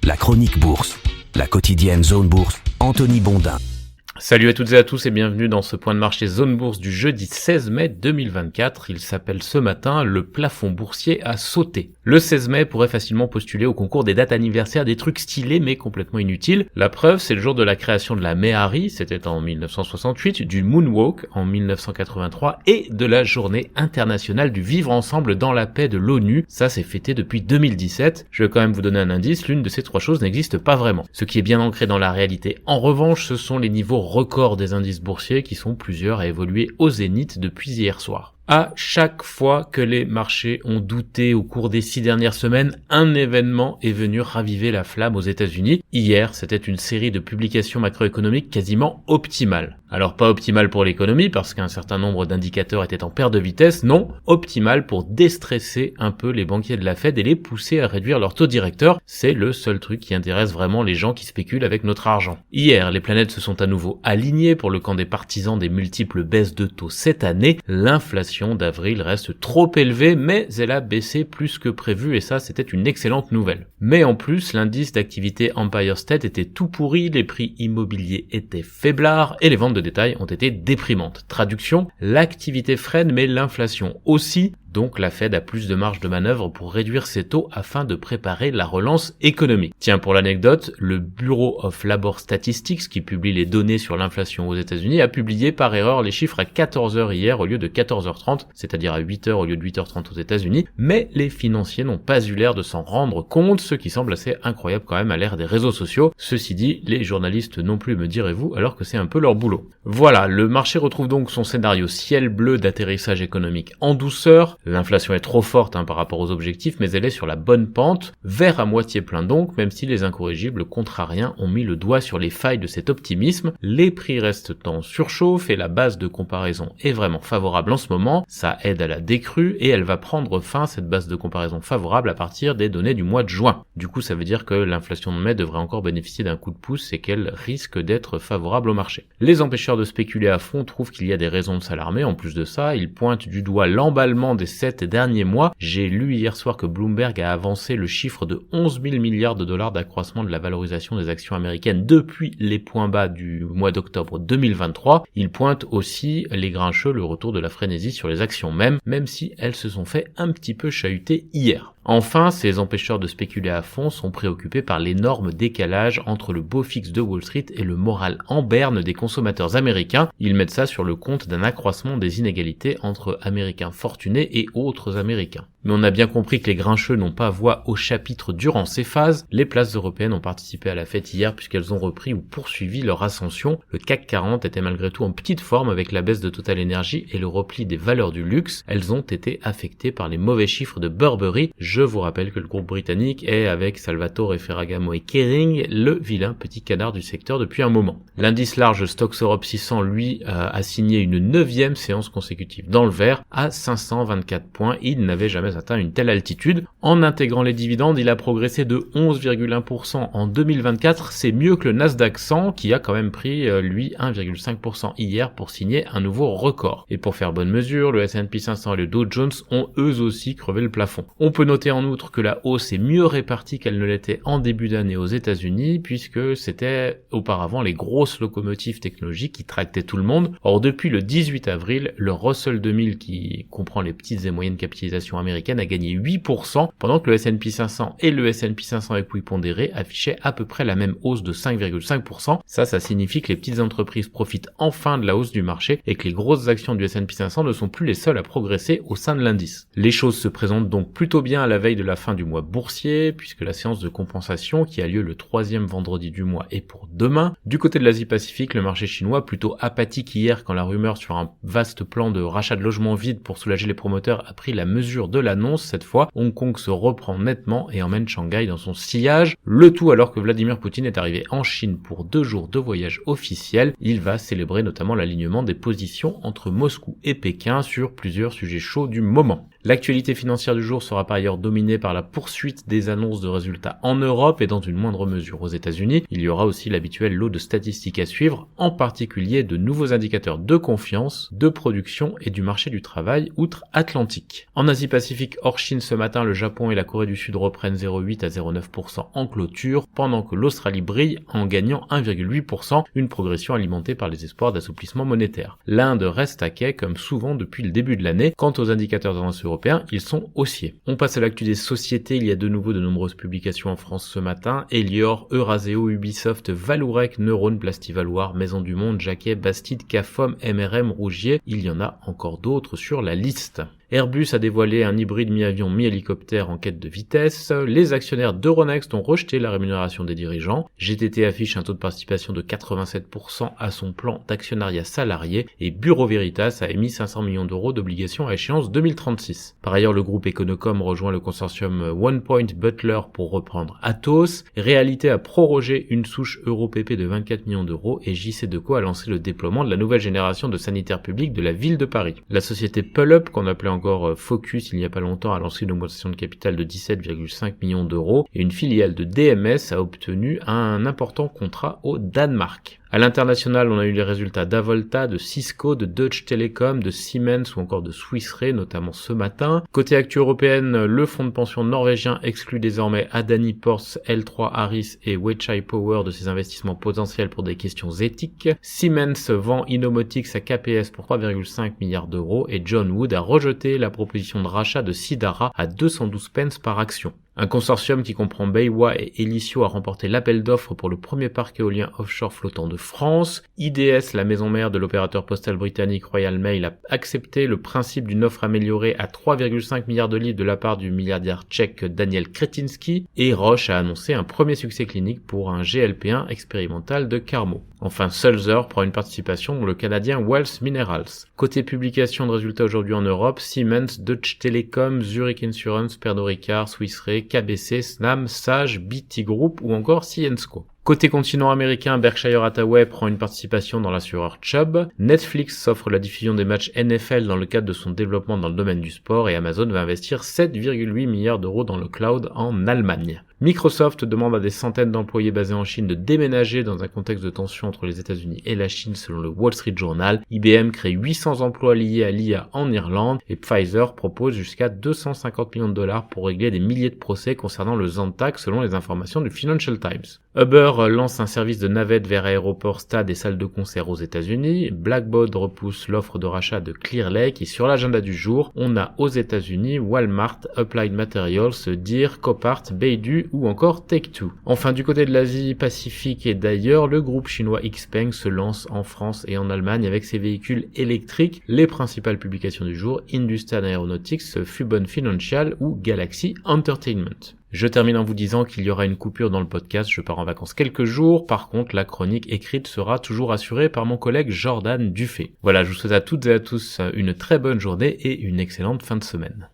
La chronique bourse, la quotidienne Zone Bourse, Anthony Bondin. Salut à toutes et à tous et bienvenue dans ce point de marché Zone Bourse du jeudi 16 mai 2024. Il s'appelle ce matin « Le plafond boursier a sauté ». Le 16 mai pourrait facilement postuler au concours des dates anniversaires des trucs stylés mais complètement inutiles. La preuve, c'est le jour de la création de la Méhari, c'était en 1968, du Moonwalk en 1983 et de la Journée internationale du vivre ensemble dans la paix de l'ONU. Ça, c'est fêté depuis 2017. Je vais quand même vous donner un indice, l'une de ces trois choses n'existe pas vraiment. Ce qui est bien ancré dans la réalité, en revanche, ce sont les niveaux records des indices boursiers qui sont plusieurs à évoluer au zénith depuis hier soir. À chaque fois que les marchés ont douté au cours des 6 dernières semaines, un événement est venu raviver la flamme aux États-Unis. Hier, c'était une série de publications macroéconomiques quasiment optimales. Alors pas optimales pour l'économie parce qu'un certain nombre d'indicateurs étaient en perte de vitesse, non, optimales pour déstresser un peu les banquiers de la Fed et les pousser à réduire leur taux directeur. C'est le seul truc qui intéresse vraiment les gens qui spéculent avec notre argent. Hier, les planètes se sont à nouveau alignées pour le camp des partisans des multiples baisses de taux cette année. L'inflation d'avril reste trop élevée, mais elle a baissé plus que prévu et ça, c'était une excellente nouvelle. Mais en plus, l'indice d'activité Empire State était tout pourri, les prix immobiliers étaient faiblards et les ventes de détail ont été déprimantes. Traduction, l'activité freine mais l'inflation aussi. Donc la Fed a plus de marge de manœuvre pour réduire ses taux afin de préparer la relance économique. Tiens, pour l'anecdote, le Bureau of Labor Statistics, qui publie les données sur l'inflation aux États-Unis, a publié par erreur les chiffres à 14h hier au lieu de 14h30, c'est-à-dire à 8h au lieu de 8h30 aux États-Unis, mais les financiers n'ont pas eu l'air de s'en rendre compte, ce qui semble assez incroyable quand même à l'ère des réseaux sociaux. Ceci dit, les journalistes non plus, me direz-vous, alors que c'est un peu leur boulot. Voilà, le marché retrouve donc son scénario ciel bleu d'atterrissage économique en douceur. L'inflation est trop forte par rapport aux objectifs, mais elle est sur la bonne pente, verre à moitié plein donc, même si les incorrigibles contrariens ont mis le doigt sur les failles de cet optimisme. Les prix restent en surchauffe et la base de comparaison est vraiment favorable en ce moment, ça aide à la décrue et elle va prendre fin, cette base de comparaison favorable, à partir des données du mois de juin. Du coup, ça veut dire que l'inflation de mai devrait encore bénéficier d'un coup de pouce et qu'elle risque d'être favorable au marché. Les empêcheurs de spéculer à fond trouvent qu'il y a des raisons de s'alarmer, en plus de ça, ils pointent du doigt l'emballement des 7 derniers mois. J'ai lu hier soir que Bloomberg a avancé le chiffre de 11 000 milliards de dollars d'accroissement de la valorisation des actions américaines depuis les points bas du mois d'octobre 2023. Il pointe aussi les grincheux le retour de la frénésie sur les actions même si elles se sont fait un petit peu chahuter hier. Enfin, ces empêcheurs de spéculer à fond sont préoccupés par l'énorme décalage entre le beau fixe de Wall Street et le moral en berne des consommateurs américains. Ils mettent ça sur le compte d'un accroissement des inégalités entre Américains fortunés et autres Américains. Mais on a bien compris que les grincheux n'ont pas voix au chapitre durant ces phases. Les places européennes ont participé à la fête hier puisqu'elles ont repris ou poursuivi leur ascension. Le CAC 40 était malgré tout en petite forme avec la baisse de Total Energy et le repli des valeurs du luxe. Elles ont été affectées par les mauvais chiffres de Burberry. Je vous rappelle que le groupe britannique est, avec Salvatore Ferragamo et Kering, le vilain petit canard du secteur depuis un moment. L'indice large Stoxx Europe 600, lui, a signé une 9e séance consécutive dans le vert à 524 points. Il n'avait jamais atteint une telle altitude. En intégrant les dividendes, il a progressé de 11,1% en 2024. C'est mieux que le Nasdaq 100 qui a quand même pris, lui, 1,5% hier pour signer un nouveau record. Et pour faire bonne mesure, le S&P 500 et le Dow Jones ont eux aussi crevé le plafond. On peut noter en outre que la hausse est mieux répartie qu'elle ne l'était en début d'année aux États-Unis puisque c'était auparavant les grosses locomotives technologiques qui tractaient tout le monde. Or, depuis le 18 avril, le Russell 2000 qui comprend les petites et moyennes capitalisations américaines a gagné 8% pendant que le S&P 500 et le S&P 500 équipondéré affichaient à peu près la même hausse de 5,5%. Ça signifie que les petites entreprises profitent enfin de la hausse du marché et que les grosses actions du S&P 500 ne sont plus les seules à progresser au sein de l'indice. Les choses se présentent donc plutôt bien à la veille de la fin du mois boursier puisque la séance de compensation qui a lieu le 3e vendredi du mois est pour demain. Du côté de l'Asie-Pacifique, le marché chinois, plutôt apathique hier quand la rumeur sur un vaste plan de rachat de logements vides pour soulager les promoteurs a pris la mesure de l'annonce, cette fois, Hong Kong se reprend nettement et emmène Shanghai dans son sillage. Le tout alors que Vladimir Poutine est arrivé en Chine pour 2 jours de voyage officiel. Il va célébrer notamment l'alignement des positions entre Moscou et Pékin sur plusieurs sujets chauds du moment. L'actualité financière du jour sera par ailleurs dominée par la poursuite des annonces de résultats en Europe et dans une moindre mesure aux États-Unis. Il y aura aussi l'habituel lot de statistiques à suivre, en particulier de nouveaux indicateurs de confiance, de production et du marché du travail outre-Atlantique. En Asie-Pacifique hors Chine ce matin, le Japon et la Corée du Sud reprennent 0,8 à 0,9% en clôture, pendant que l'Australie brille en gagnant 1,8%, une progression alimentée par les espoirs d'assouplissement monétaire. L'Inde reste à quai comme souvent depuis le début de l'année. Quant aux indicateurs de tendance européens, ils sont haussiers. On passe à l'actu des sociétés. Il y a de nouveau de nombreuses publications en France ce matin. Elior, Euraseo, Ubisoft, Valourec, Neurone, Plastivaloir, Maison du Monde, Jacquet, Bastide, Cafom, MRM, Rougier. Il y en a encore d'autres sur la liste. Airbus a dévoilé un hybride mi-avion mi-hélicoptère en quête de vitesse. Les actionnaires d'Euronext ont rejeté la rémunération des dirigeants. GTT affiche un taux de participation de 87% à son plan d'actionnariat salarié et Bureau Veritas a émis 500 millions d'euros d'obligations à échéance 2036. Par ailleurs, le groupe Econocom rejoint le consortium OnePoint Butler pour reprendre Atos. Réalité a prorogé une souche EuroPP de 24 millions d'euros et JCDecaux a lancé le déploiement de la nouvelle génération de sanitaires publics de la ville de Paris. La société Pullup, qu'on appelait encore Focus il n'y a pas longtemps, a lancé une augmentation de capital de 17,5 millions d'euros et une filiale de DMS a obtenu un important contrat au Danemark. À l'international, on a eu les résultats d'Avolta, de Cisco, de Deutsche Telekom, de Siemens ou encore de Swiss Re, notamment ce matin. Côté actu européenne, le fonds de pension norvégien exclut désormais Adani Ports, L3 Harris et Weichai Power de ses investissements potentiels pour des questions éthiques. Siemens vend Innomotics à KPS pour 3,5 milliards d'euros et John Wood a rejeté la proposition de rachat de Sidara à 212 pence par action. Un consortium qui comprend Baywa et Elisio a remporté l'appel d'offres pour le premier parc éolien offshore flottant de France. IDS, la maison mère de l'opérateur postal britannique Royal Mail, a accepté le principe d'une offre améliorée à 3,5 milliards de livres de la part du milliardaire tchèque Daniel Kretinsky. Et Roche a annoncé un premier succès clinique pour un GLP-1 expérimental de Carmo. Enfin, Sulzer prend une participation dans le canadien Wells Minerals. Côté publication de résultats aujourd'hui en Europe, Siemens, Deutsche Telekom, Zurich Insurance, Pernod Ricard, Swiss Re, KBC, Snam, Sage, BT Group ou encore Syensqo. Côté continent américain, Berkshire Hathaway prend une participation dans l'assureur Chubb. Netflix s'offre la diffusion des matchs NFL dans le cadre de son développement dans le domaine du sport et Amazon va investir 7,8 milliards d'euros dans le cloud en Allemagne. Microsoft demande à des centaines d'employés basés en Chine de déménager dans un contexte de tension entre les États-Unis et la Chine selon le Wall Street Journal. IBM crée 800 emplois liés à l'IA en Irlande et Pfizer propose jusqu'à 250 millions de dollars pour régler des milliers de procès concernant le Zantac selon les informations du Financial Times. Uber lance un service de navette vers aéroports, stades et salles de concert aux États-Unis. Blackbaud repousse l'offre de rachat de Clear Lake et sur l'agenda du jour, on a aux États-Unis Walmart, Applied Materials, Deere, Copart, Beidou ou encore Take-Two. Enfin, du côté de l'Asie Pacifique et d'ailleurs, le groupe chinois Xpeng se lance en France et en Allemagne avec ses véhicules électriques. Les principales publications du jour, Hindustan Aeronautics, Fubon Financial ou Galaxy Entertainment. Je termine en vous disant qu'il y aura une coupure dans le podcast, je pars en vacances quelques jours, par contre la chronique écrite sera toujours assurée par mon collègue Jordan Dufay. Voilà, je vous souhaite à toutes et à tous une très bonne journée et une excellente fin de semaine.